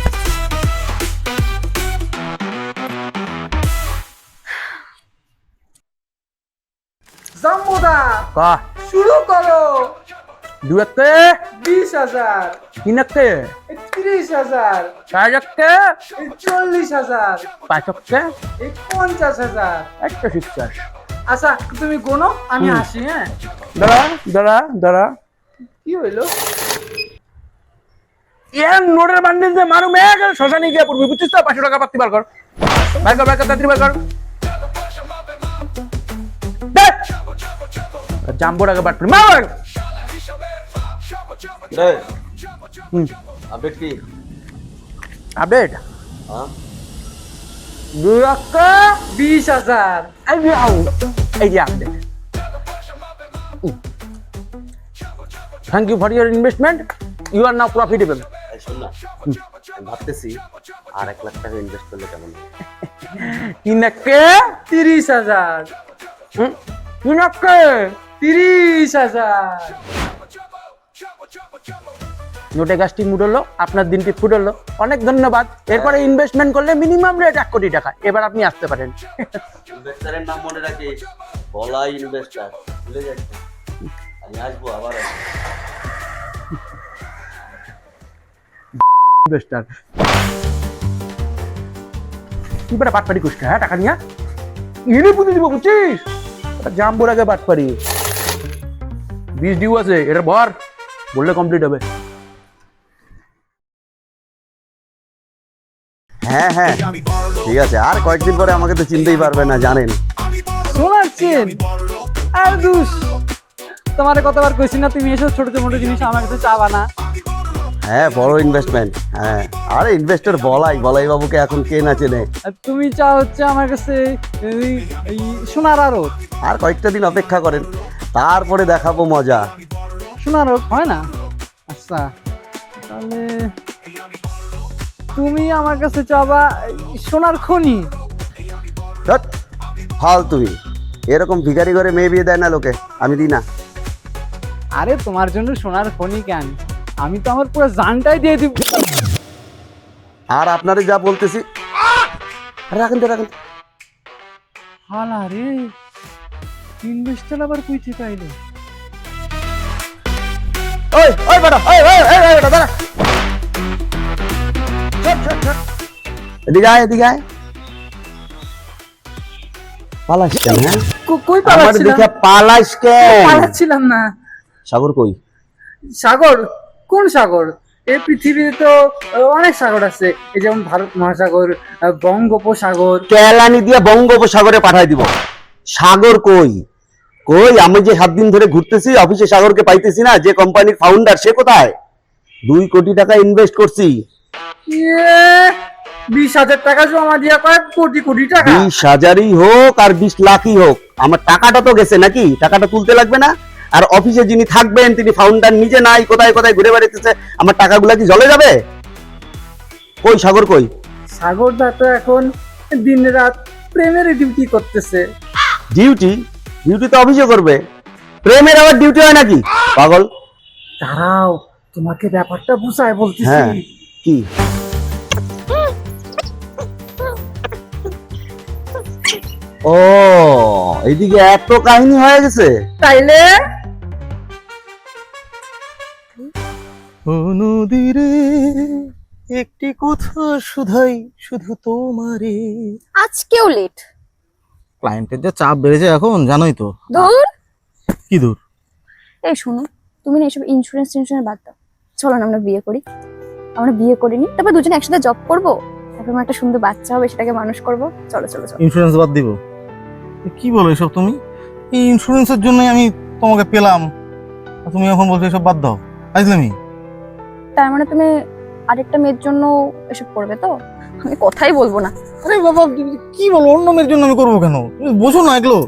জাম্বুদা বাহ, শুরু করো। 2 একতে 20,000, 3 একতে 30,000, 4 একতে 40,000, 5 একতে 50,000। একটা 50। আচ্ছা তুমি গোনো, আমি আসি। হ্যাঁ, দাঁড়া দাঁড়া দাঁড়া, কি হইলো? এর নোটের বান্ডিল যে মারু মেয়ে শ্মশানে গিয়ে পড়বি, বুঝছিস তো? 500 টাকা পাত্তি বার কর, বার কর, বার কর, তাড়াতাড়ি বার কর। জাম্বোর আগে বাট পড়ি, মার। আপডেট কি? আপডেট হ্যাঁ 2 একতে 20,000। এই যে এই যে update. Thank you for your investment, you are now profitable. এই শোন না, আমি ভাবতেছি আর 1 লাখ টাকা ইনভেস্ট করলে কেমন হয়? 3 একতে 30,000, 3 একতে 30,000। নোটে গাছটি মুড়লো, আপনার দিনটি ফুটলো। অনেক ধন্যবাদ। এরপরে ইনভেস্টমেন্ট করলে মিনিমাম রেট 1 কোটি টাকা। এবার আপনি আসতে পারেন। ইনভেস্টারের নাম মনে রাখিস, বলা ইনভেস্টার, ভুলে যাচ্ছে। আমি আসবো, আবার আসবো। ইনভেস্টার কি বেটা বাটপারি কুষ্টা? হ্যাঁ, টাকা নিয়ে ইনি পুঁতে দিব, বুঝছিস? জাম্বুর আগে বাটপারি। 20 ডিউ আছে, এটা ভর, বললে কমপ্লিট হবে। হ্যাঁ হ্যাঁ ঠিক আছে, আর কয়েকদিন পরে আমাকে তো চিনতেই পারবে না, জানেন। সোনার চেন আর দুষ, তোমার কতবার কইছি না তুমি এসব ছোট ছোট জিনিস আমার কাছে চাবা না। হ্যাঁ বড় ইনভেস্টমেন্ট, হ্যাঁ। আরে ইনভেস্টর বলাই বাবুকে এখন কে না চেনে। আর তুমি চাও হচ্ছে আমার কাছে এই সোনার আরো। আর কয়েকটা দিন অপেক্ষা করেন, তারপরে দেখাবো মজা। সোনার আরো হয় না? আচ্ছা তাহলে তুমি আমার কাছে চাবা সোনার খনি। ধ্যাৎ, ফালতুই, এরকম ভিখারি ঘরে মেয়ে বিয়ে দেয় না লোকে, আমি দিই না। আরে তোমার জন্য সোনার খনি কেন, আমি তো আমার পুরো জানটাই দিয়ে দিব। আর আপনারে যা বলতেছি, রাখেন তো রাখেন তো। হালা রে, ইনভেস্টার আবার কইতে পাইলো। ওই ওই বেটা, ওই ওই ওই ওই বেটা দাঁড়া। চল চল চল, এদিকে আয়, এদিকে আয়। পালাস কেন? হ্যাঁ কই আমার পালাচ্ছিলাম? দেখে পালাস কেন? পালাচ্ছিলাম না। সাগর কই? সাগর? কোন সাগর? এই পৃথিবীতে তো অনেক সাগর আছে, এই যেমন ভারত মহাসাগর, বঙ্গোপসাগর। কেলানি দিয়ে বঙ্গোপসাগরে পাঠাই দিব। সাগর কই? কই আমি যে 7 দিন ধরে ঘুরতেছি, অফিসে সাগরকে পাইতেছি না। যে কোম্পানির ফাউন্ডার সে কোথায়? 2 কোটি টাকা ইনভেস্ট করছি। 20,000 টাকা জমা দিয়া কয়েক কোটি কোটি টাকা। 20,000ই হোক আর 20 লাখই হোক, আমার টাকাটা তো গেছে নাকি? টাকাটা তুলতে লাগবে না? আর অফিসে যিনি থাকবেন তিনি ফাউন্ডার নিজে নাই, কোথায় কোথায় ঘুরে বেড়াইতেছে, আমার টাকাগুলা কি জলে যাবে? কই সাগর কই? সাগরদা তো এখন দিন রাত প্রেমের ডিউটি করতেছে। ডিউটি? ডিউটি তো অফিসে করবে, প্রেমের আবার ডিউটি হয় নাকি পাগল? দাঁড়াও, তোমাকে ব্যাপারটা বুঝায় বলতেছি। হ্যাঁ কি? ও এইদিকে এত কাহিনী হয়ে গেছে। তাইলে ও নদীরে একটি কথা শুধাই শুধু তোমারে। আজকেও লেট। ক্লায়েন্টের যা চাপ বেড়েছে এখন জানোই তো। ধুর। কি দূর? এই শোনো, তুমি না এসব ইন্স্যুরেন্স টেনশনে বাদ দাও, চলো না আমরা বিয়ে করি। আমরা বিয়ে করিনি, তারপর দুজনে একসাথে জব করবো, তারপর আমার একটা সুন্দর বাচ্চা হবে, সেটাকে মানুষ করবো। চলো চলো চলো। ইন্স্যুরেন্স বাদ দিব? কি বলো এসব তুমি? এই ইন্স্যুরেন্সের জন্যই আমি তোমাকে পেলাম, আর তুমি এখন বলছো এসব বাদ দাও? বুঝলামই। তার মানে তুমি আরেকটা মেয়ের জন্য এসব করবে তো? আমি কথাই বলবো না। আরে বাবা কি বলো, অন্য মেয়ের জন্য আমি করবো কেন? তুমি বোঝো না এগুলো?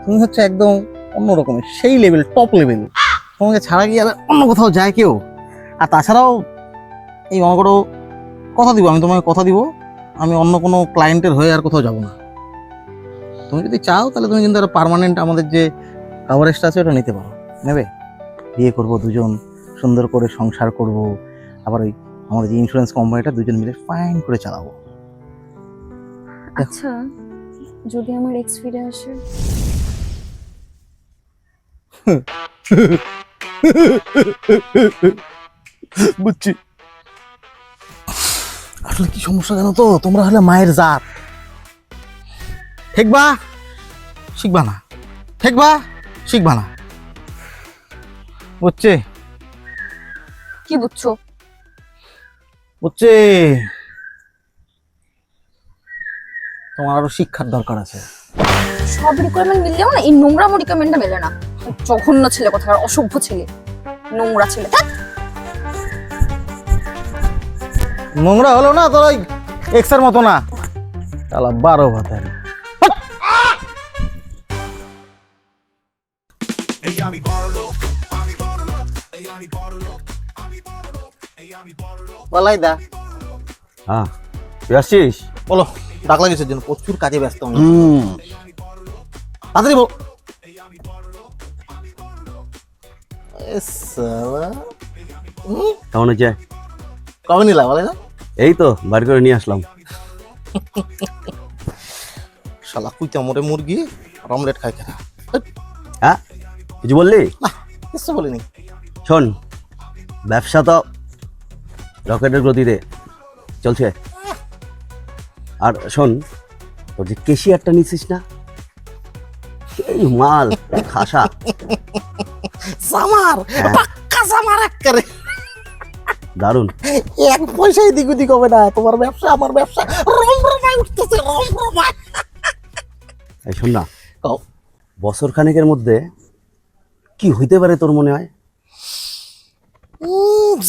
তুমি হচ্ছে একদম অন্য রকমের, সেই লেভেল, টপ লেভেল। তোমাকে ছাড়া গিয়ে আর অন্য কোথাও যায় কেউ? আর তাছাড়াও এই মনে করো কথা দিব, আমি তোমাকে কথা দিব আমি অন্য কোনো ক্লায়েন্টের হয়ে আর কোথাও যাবো না। তুমি যদি চাও তাহলে তুমি কিন্তু পার্মানেন্ট আমাদের যে কাভারেজটা আছে ওটা নিতে পারো। নেবে? বিয়ে করব, দুজন সুন্দর করে সংসার করব, আবার ওই আমাদের যে ইন্স্যুরেন্স কোম্পানিটা দুজন মিলে ফাইন করে চালাবো। আচ্ছা, যদি আমার এক্স ফিরে আসে? বুঝছি। আসলে কি সমস্যা জানো তো, তোমরা হলে মায়ের জাত, ঠেকবা শিখবা না, ঠেকবা শিখবা না, বুঝছে? কি বুঝছো? বুঝছে? তোমার আরো শিক্ষার দরকার আছে। সব রিকোয়ারমেন্ট মিললেও না এই নোংরা রিকোয়ারমেন্টটা মেলে না। জঘন্য ছেলে, কথা অসভ্য ছেলে, নোংরা ছেলে। নোংরা হলো না তোর ওই এক্সের মতো না, তাহলে 12 ভাতার। বলাই দা। হ্যাঁ তুই আসছিস? বলো, ডাকলা কিসের জন্য? প্রচুর কাজে ব্যস্ত আমি। তাড়াতাড়ি বল। কেমন হয়েছে? কবে নিলা বলে না? এই তো বাড়ি করে নিয়ে আসলাম। শালা কুইতা মরে মুরগি আর অমলেট খাই খেলা। হ্যাঁ কিছু বললি? না কিছু বলিনি। শোন, ব্যবসা তো রকেটের গতিতে চলছে। আর শোন, তোর যে কেশিয়ারটা নিছিস না, এই মাল খাসা। সামার পাক্কা সামার একেবারে দারুণ। এক পয়সা এদিক ওদিক হবে না, তোমার ব্যবসা আমার ব্যবসা রমরমায় উঠতেছে, রমরমায়। এই শোন না, কও। বছর খানেকের মধ্যে কি হইতে পারে তোর মনে হয়?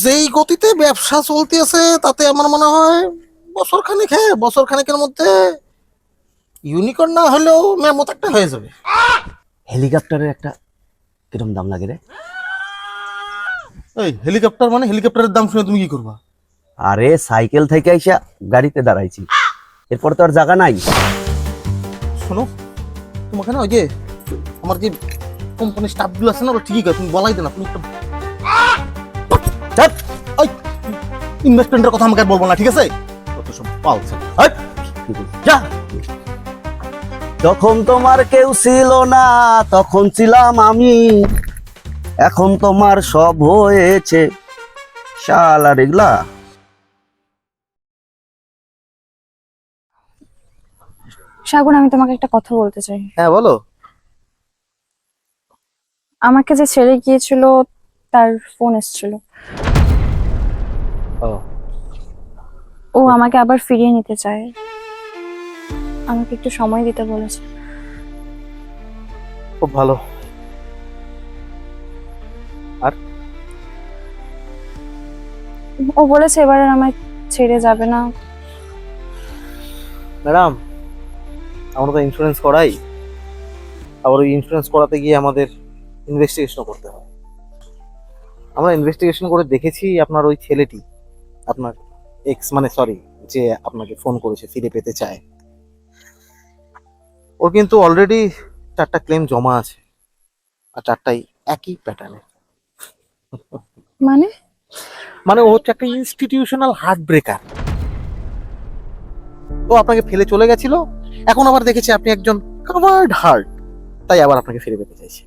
যেই গতিতে ব্যবসা চলতেছে তাতে আমার মনে হয় বছর খানেকের মধ্যে ইউনিকর্ন না হলেও মেমত একটা হয়ে যাবে। হেলিকপ্টারের একটা কিরম দাম লাগে রে? এই হেলিকপ্টার মানে হেলিকপ্টারের দাম শুনে তুমি কি করবা? আরে সাইকেল থেকে আইসা গাড়িতে দাঁড়াইছি, এরপর তো আর জায়গা নাই। শোনো, তোমাকে না ওই যে আমার যে কোম্পানির স্টাফগুলো আছে না, ওরা ঠিকই করে, তুমি বলাই দে না, তুমি একটা ইনভেস্টমেন্টের কথা আমাকে আর বলবো না, ঠিক আছে? কত সব পালছে। যা। যখন তোমার কেউ ছিল না তখন ছিলাম আমি, এখন তোমার সব হয়েছে শালা রেগলা। সাগুন, আমি তোমাকে একটা কথা বলতে চাই। হ্যাঁ বলো। আমাকে যে ছেড়ে গিয়েছিল তার ফোন এসেছিল। ও আমাকে আবার ফিরিয়ে নিতে চায়, আমাকে একটু সময় দিতে বলেছে। খুব ভালো। ও বলেছে এবার আর আমায় ছেড়ে যাবে না। ম্যাডাম, আমরা তো ইন্স্যুরেন্স করাই, আবার ওই ইন্স্যুরেন্স করাতে গিয়ে আমাদের ইনভেস্টিগেশন করতে হয়। আমরা ইনভেস্টিগেশন করে দেখেছি আপনার ওই ছেলেটি, আপনার এক্স মানে সরি, যে আপনাকে ফোন করেছে ফিরে পেতে চায়, ওর কিন্তু অলরেডি 4টা ক্লেম জমা আছে, আর 4টাই একই প্যাটার্নে। মানে ও হচ্ছে একটা ইনস্টিটিউশনাল হার্ট ব্রেকার। ও আপনাকে ফেলে চলে গেছিল, এখন আবার দেখেছি আপনি একজন কাভার্ড হার্ট, তাই আবার আপনাকে ফিরে পেতে চাইছে।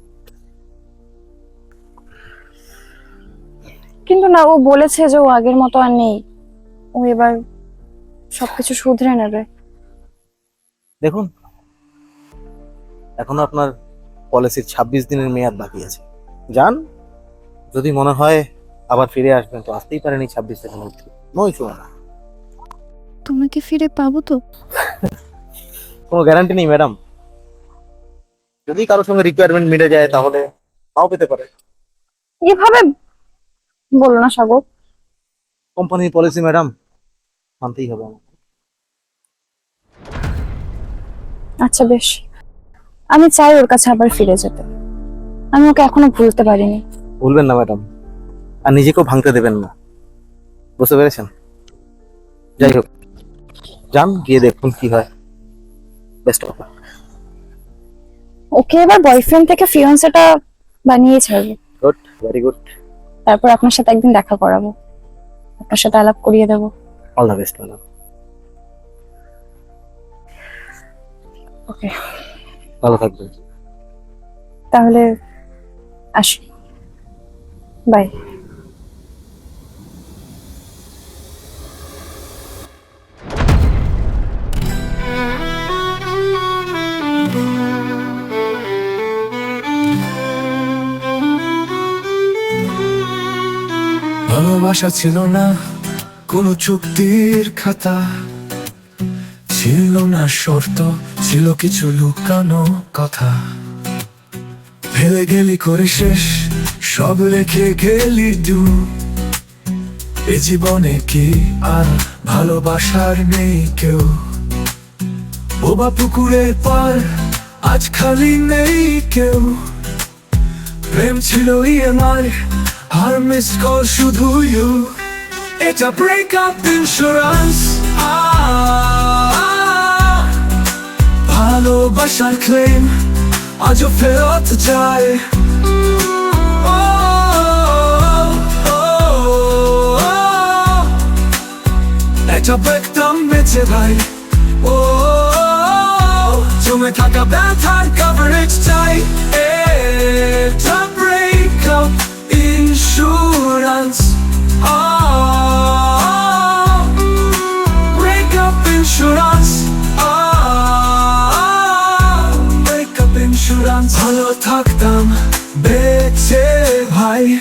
কিন্তু না, ও বলেছে যে ও আগের মতো আর নেই, ও এবার সবকিছু শুধরে নেবে। দেখুন, এখনো আপনার পলিসির 26 দিনের মেয়াদ বাকি আছে। যান, যদি মনে হয় আবার ফিরে আসবেন তো আসতেই পারেনি 26 দিনের মধ্যে, নো ইস্যু না। তোমাকে ফিরে পাবো তো? কোনো গ্যারান্টি নেই ম্যাডাম, যদি কারোর সঙ্গে রিকোয়ারমেন্ট মিলে যায় তাহলে নাও পেতে পারে। এভাবে বলো না সাগর। কোম্পানির পলিসি ম্যাডাম, মানতেই হবে আমাকে। আচ্ছা বেশ, আমি চাই ওর কাছে আবার ফিরে যেতে, আমি ওকে এখনো ভুলতে পারিনি। ভুলবেন না ম্যাডাম, আর নিজেকেও ভাঙতে দেবেন না, বুঝতে পেরেছেন? যাই হোক, যান গিয়ে দেখুন কি হয়। Best of luck. ওকে এবার বয়ফ্রেন্ড থেকে ফিয়ান্সেটা বানিয়ে ছাড়বো, গুড, ভেরি গুড। তারপর আপনার সাথে একদিন দেখা করাবো, আপনার সাথে আলাপ করিয়ে দেবো। All the best madam. Okay, ভালো থাকবেন। তাহলে আসি, বাই। ভালোবাসা ছিল না কোনো চুক্তির খাতা, ছিল না শর্ত, ছিল কিছু লুকানো কথা। ফেলে গেলি করে শেষ, সব রেখে গেলি দূর। এ জীবনে কি আর ভালোবাসার নেই কেউ? বোবা পুকুরের পার আজ খালি নেই কেউ। প্রেম ছিল আমার, আর মিস কল শুধু ইউ। এটা ব্রেকআপ ইন্স্যুরেন্স, ভালোবাসার ক্লেম আজও ফেরত যায়। এটা ব্রেকডাউন বেঁচে ভাই, জমে থাকা ব্যথার কভারেজ চাই। এটা breakup insurance, breakup insurance, breakup insurance. ভালো থাকতাম বেঁচে চাই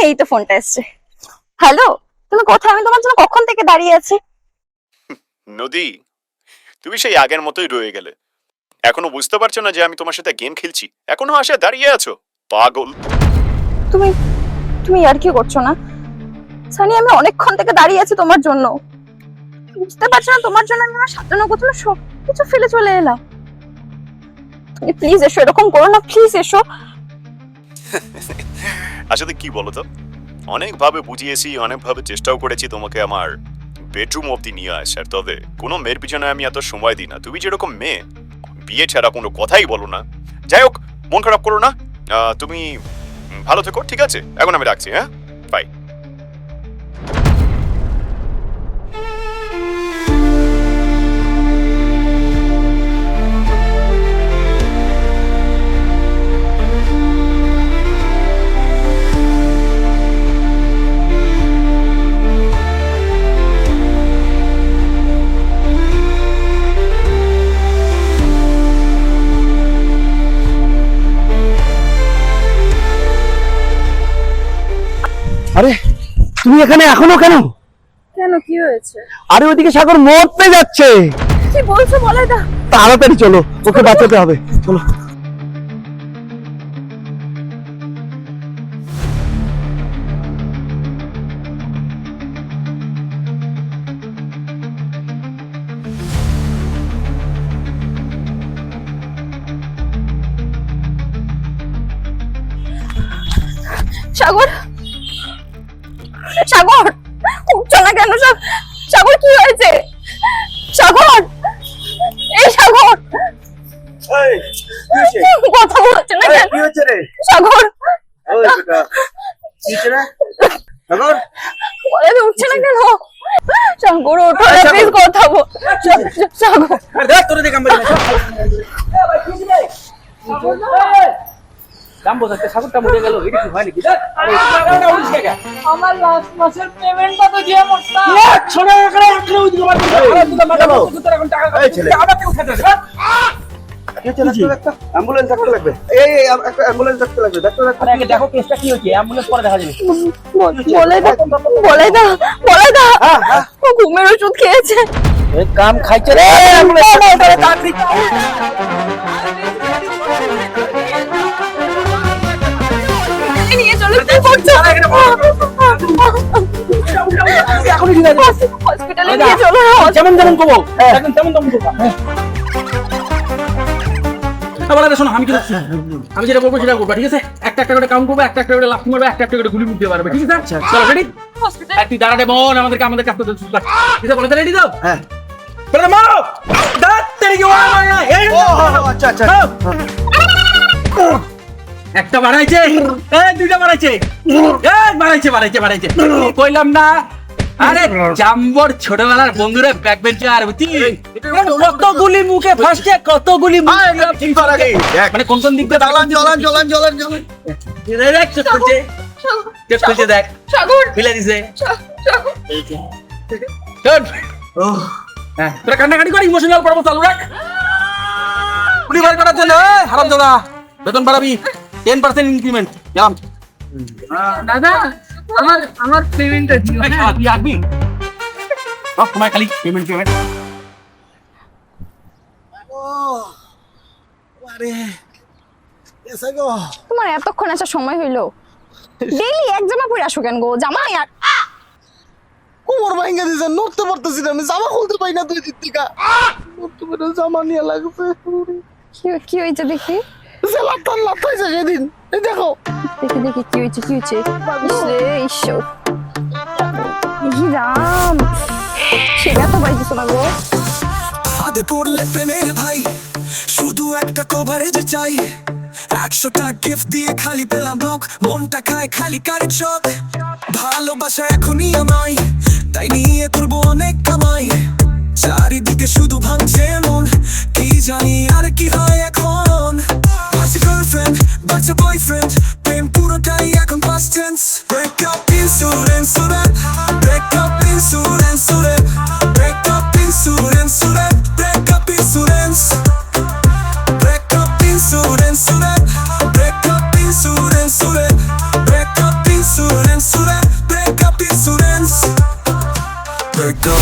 এই তো ফোনটা এসছে। হ্যালো, তুমি কোথায়? আমি তোমার জন্য কখন থেকে দাঁড়িয়ে আছি। নদী, তুমি সেই আগের মতোই রয়ে গেলে। এখনো বুঝতে পারছো না যে আমি তোমার সাথে গেম খেলছি? এখনো আসে দাঁড়িয়ে আছো, পাগল। তুমি তুমি আর কি করছো না সানি? আমি অনেকক্ষণ থেকে দাঁড়িয়ে আছি তোমার জন্য। বুঝতে পারছো না তোমার জন্য আমি আমার সাজানো গোছানো সব কিছু ফেলে চলে এলাম। তুমি প্লিজ এসো, এরকম করো না, প্লিজ এসো। আসলে কি বলো তো, অনেকভাবে বুঝিয়েছি, অনেকভাবে চেষ্টাও করেছি তোমাকে আমার বেডরুম অবধি নিয়ে আসার, তবে কোনো মেয়ের পিছনে আমি এত সময় দিই না। তুমি যেরকম মেয়ে, বিয়ে ছাড়া কোনো কথাই বলো না। যাই হোক, মন খারাপ করো না, তুমি ভালো থেকো, ঠিক আছে? এখন আমি রাখছি, হ্যাঁ, বাই। আরে তুমি এখানে এখনো কেন? কেন, কি হয়েছে? আরে ওইদিকে সাগর মরতে যাচ্ছে। কি বলছো বলে দা? তাড়াতাড়ি চলো, ওকে বাঁচাতে হবে, চলো। সাগর, সাগর উঠছো না কেন? সাগর কি হয়েছে? সাগর, এই সাগর, কথা বলছো না কেন? কি হয়েছে রে সাগর, ওই বেটা, কি হয়েছে রে সাগর? বলে তো উঠছে না কেন? সাগর ওঠো, প্লিজ কথা বল। সাগর, দেখ তোরে দেখ আমরা দাম বোঝাতে সাগরটা মরে গেল, এটা কি হয় নাকি? আমার লাস্ট মাসের পেমেন্টটা তো দিয়ে মরতাম। এই ছেলে, কি হয়েছে? ডাক্তার, অ্যাম্বুলেন্স ডাক্তার লাগবে। এই একটা অ্যাম্বুলেন্স ডাক্তার লাগবে। ডাক্তার আগে দেখো কেসটা কি হয়েছে, অ্যাম্বুলেন্স পরে দেখা যাবে। বলে দা, বলে দা, বলে দা। ও ঘুমের ওষুধ খেয়েছে। এই কাম খাইছে রে নিয়ে চলো, কি করছো? হসপিটালে নিয়ে চলো। যেমন যেমন কবো একদম তেমন তেমন করবা। শোনো, আমি আমি যেটা বলবো সেটা করবো, ঠিক আছে? একটা একটা করে কাউন্ট করবো, একটা একটা করে লাফ মারবে, একটা একটা করে গুলি মুখ দিয়ে পারবে, ঠিক আছে? চলো রেডি? তুই দাঁড়াতে বোন, আমাদের কাছে ঠিক আছে? বলে রেডি তো? হ্যাঁ। বলে মারো দাঁত তেরে কি আচ্ছা আচ্ছা। একটা বাড়াইছে, দুইটা বাড়াইছে, বাড়াইছে কইলাম না? আরে জাম্বর ছোটবেলার বন্ধুরা ব্যাক বেঞ্চার, বুঝছিস? কতগুলি মুখে ফাঁসছে, কতগুলি মানে কোন কোন দিক দিয়ে দেখ, চেক করছে দেখ, ফেলে দিছে। তোরা কান্নাকাটি করে ইমোশনাল পর্ব চালু রাখ। পুলি বার করার জন্য হারাম দাদা বেতন বাড়াবি 10% ইনক্রিমেন্ট। গেলাম দাদা, আমার পেমেন্টটা দিও। তুই আসবি তোমার খালি পেমেন্ট। তোমার এতক্ষণ আসার সময় হইলো? ডেইলি এক জামা পরে আসো কেন গো? জামা আর কোমর ভাঙা দিছে, নড়তে পারতেছি না, আমি জামা খুলতে পাই না 2 দিন থেকে। নড়তে পারে জামা নিয়ে লাগছে। কি হয়েছে দেখি? লাফাইছে সেদিন, এই দেখো। দেখি কি হয়েছে, কি হয়েছে? ইসরে ঈশ্বর, রাম, সেটা তো পাইছিস না গো। হাতে পড়লে প্রেমের ভাই, শুধু একটা কভারেজ চাই। 100টা গিফট দিয়ে খালি পেলাম ব্লক, মনটা খায় খালি কারের চক। ভালোবাসা এখনই আমায়, তাই নিয়ে করবো অনেক কামাই। চারিদিকে শুধু ভাঙছে মন, কি জানি আর কি হয় এখন। circle.